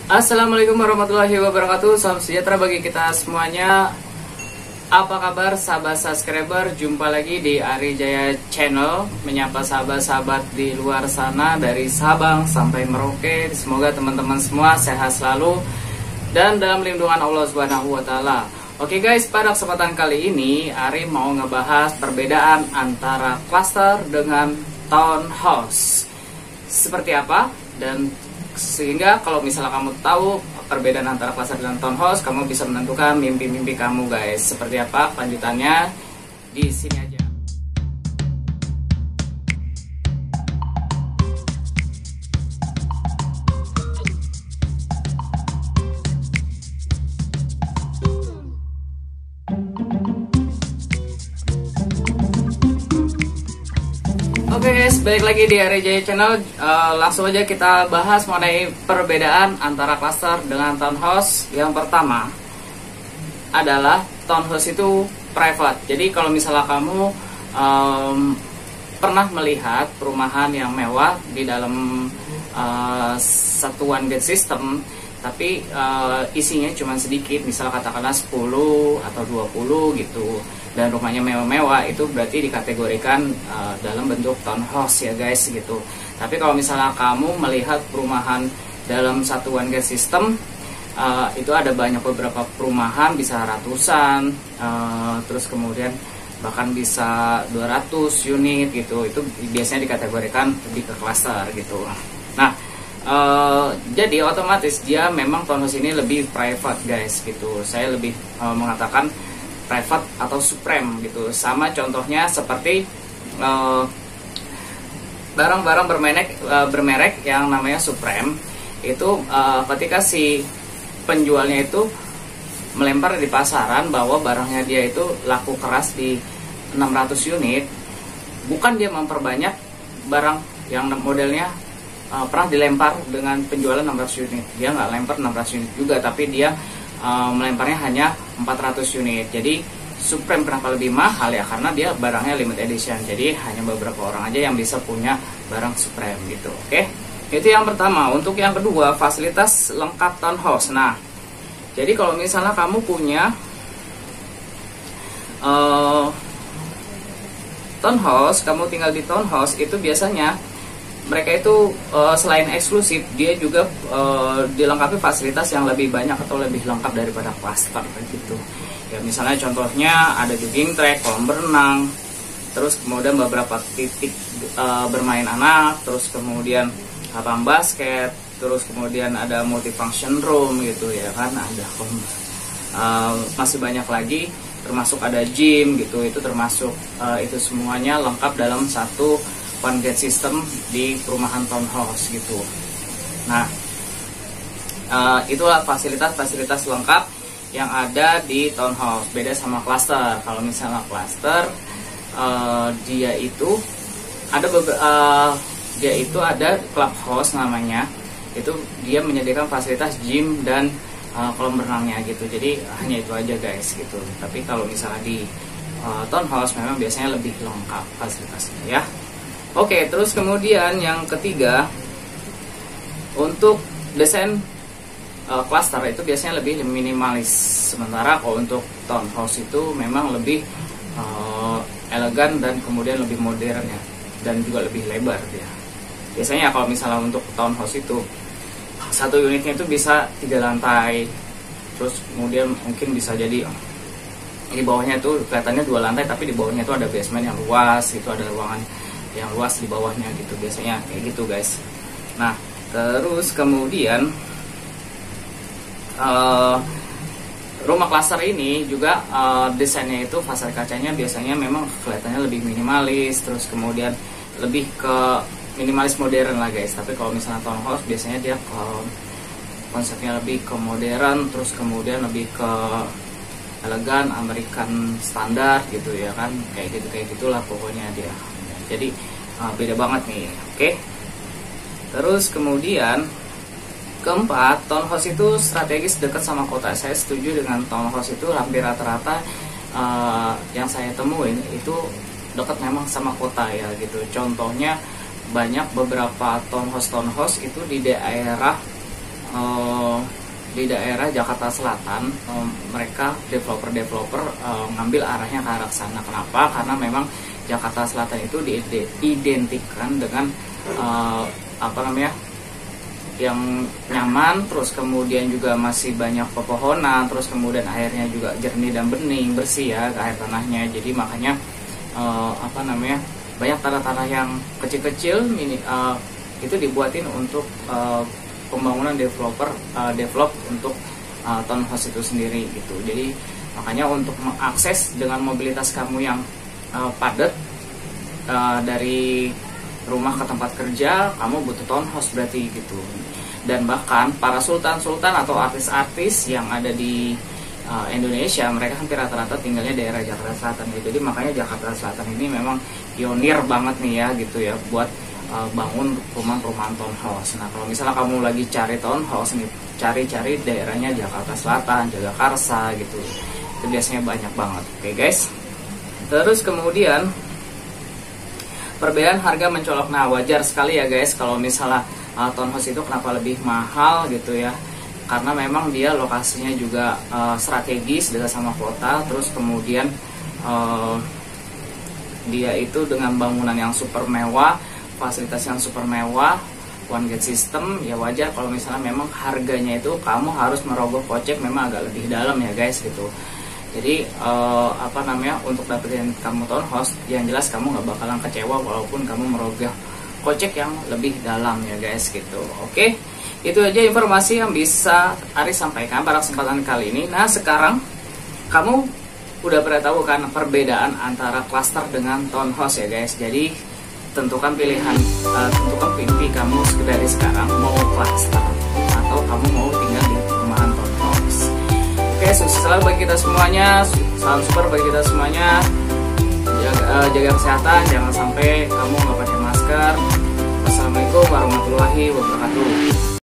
Assalamualaikum warahmatullahi wabarakatuh. Salam sejahtera bagi kita semuanya. Apa kabar sahabat subscriber? Jumpa lagi di Ari Jaya Channel, menyapa sahabat-sahabat di luar sana dari Sabang sampai Merauke. Semoga teman-teman semua sehat selalu dan dalam lindungan Allah Subhanahu wa taala. Oke guys, pada kesempatan kali ini Ari mau ngebahas perbedaan antara cluster dengan townhouse. Seperti apa, dan sehingga kalau misalnya kamu tahu perbedaan antara cluster dan townhouse, kamu bisa menentukan mimpi-mimpi kamu guys. Seperti apa lanjutannya di sini aja. Oke guys, balik lagi di Ari Jaya Channel. Langsung aja kita bahas mengenai perbedaan antara cluster dengan townhouse. Yang pertama adalah townhouse itu private. Jadi kalau misalnya kamu pernah melihat perumahan yang mewah di dalam satuan gate system, tapi isinya cuma sedikit, misalnya katakanlah 10 atau 20 gitu, dan rumahnya mewah-mewah, itu berarti dikategorikan dalam bentuk townhouse ya guys gitu. Tapi kalau misalnya kamu melihat perumahan dalam satuan gate system, itu ada banyak beberapa perumahan, bisa ratusan, terus kemudian bahkan bisa 200 unit gitu, itu biasanya dikategorikan lebih ke cluster gitu. Nah, jadi otomatis dia memang townhouse ini lebih private guys gitu. Saya lebih mengatakan private atau supreme gitu. Sama contohnya seperti barang-barang bermerek yang namanya Supreme. Itu ketika si penjualnya itu melempar di pasaran bahwa barangnya dia itu laku keras di 600 unit, bukan dia memperbanyak barang yang modelnya pernah dilempar dengan penjualan 600 unit. Dia nggak lempar 600 unit juga, tapi dia melemparnya hanya 400 unit. Jadi Supreme kenapa lebih mahal ya, karena dia barangnya limited edition. Jadi hanya beberapa orang aja yang bisa punya barang Supreme gitu. Oke, itu yang pertama. Untuk yang kedua, fasilitas lengkap townhouse. Nah, jadi kalau misalnya kamu punya townhouse, kamu tinggal di townhouse, itu biasanya mereka itu selain eksklusif, dia juga dilengkapi fasilitas yang lebih banyak atau lebih lengkap daripada cluster gitu. Ya misalnya contohnya ada jogging track, kolam berenang, terus kemudian beberapa titik bermain anak, terus kemudian lapangan basket, terus kemudian ada multifunction room gitu ya kan, ada masih banyak lagi, termasuk ada gym gitu. Itu termasuk itu semuanya lengkap dalam satu one gate system di perumahan townhouse gitu. Nah, itulah fasilitas-fasilitas lengkap yang ada di townhouse. Beda sama cluster. Kalau misalnya cluster, dia itu ada clubhouse namanya. Itu dia menyediakan fasilitas gym dan kolam renangnya gitu. Jadi hanya itu aja guys gitu. Tapi kalau misalnya di townhouse memang biasanya lebih lengkap fasilitasnya ya. Oke, terus kemudian yang ketiga, untuk desain cluster itu biasanya lebih minimalis. Sementara kalau untuk townhouse itu memang lebih elegan dan kemudian lebih modern ya, dan juga lebih lebar dia. Biasanya kalau misalnya untuk townhouse itu satu unitnya itu bisa 3 lantai, terus kemudian mungkin bisa jadi di bawahnya itu kelihatannya 2 lantai, tapi di bawahnya itu ada basement yang luas, itu ada ruangan yang luas di bawahnya gitu, biasanya kayak gitu guys. Nah, terus kemudian rumah cluster ini juga desainnya itu fasad kacanya biasanya memang kelihatannya lebih minimalis, terus kemudian lebih ke minimalis modern lah guys. Tapi kalau misalnya townhouse biasanya dia konsepnya lebih ke modern, terus kemudian lebih ke elegan, American standar gitu ya kan, kayak gitulah pokoknya dia. Jadi beda banget nih. Oke. Terus kemudian keempat, townhouse itu strategis dekat sama kota. Saya setuju dengan townhouse itu hampir rata-rata yang saya temuin itu dekat memang sama kota ya gitu. Contohnya banyak beberapa townhouse itu di daerah di daerah Jakarta Selatan, mereka developer ngambil arahnya ke arah sana. Kenapa? Karena memang Jakarta Selatan itu diidentikan dengan yang nyaman, terus kemudian juga masih banyak pepohonan, terus kemudian airnya juga jernih dan bening, bersih ya air tanahnya. Jadi makanya banyak tanah-tanah yang kecil-kecil itu dibuatin untuk pembangunan develop untuk townhouse itu sendiri gitu. Jadi makanya untuk mengakses dengan mobilitas kamu yang padat dari rumah ke tempat kerja, kamu butuh townhouse berarti gitu. Dan bahkan para sultan-sultan atau artis-artis yang ada di Indonesia, mereka hampir rata-rata tinggalnya daerah Jakarta Selatan gitu. Jadi makanya Jakarta Selatan ini memang pionir banget nih ya gitu ya buat bangun perumahan-perumahan townhouse. Nah kalau misalnya kamu lagi cari townhouse nih, cari daerahnya Jakarta Selatan, Jagakarsa gitu. Itu biasanya banyak banget. Oke guys. Terus kemudian perbedaan harga mencolok. Nah wajar sekali ya guys kalau misalnya townhouse itu kenapa lebih mahal gitu ya, karena memang dia lokasinya juga strategis dekat sama kota. Terus kemudian dia itu dengan bangunan yang super mewah, fasilitas yang super mewah, one gate system. Ya wajar kalau misalnya memang harganya itu kamu harus merogoh kocek memang agak lebih dalam ya guys gitu. Jadi untuk dapetin kamu townhouse, yang jelas kamu nggak bakalan kecewa walaupun kamu merogoh kocek yang lebih dalam ya guys gitu. Oke, itu aja informasi yang bisa Aris sampaikan pada kesempatan kali ini. Nah sekarang kamu udah pada tahu kan perbedaan antara cluster dengan townhouse ya guys. Jadi tentukan pilih kamu dari sekarang mau cluster atau kamu mau tinggal di perumahan townhouse. Oke, sukses selalu bagi kita semuanya, salam super bagi kita semuanya. Jaga kesehatan, jangan sampai kamu nggak pakai masker. Wassalamualaikum warahmatullahi wabarakatuh.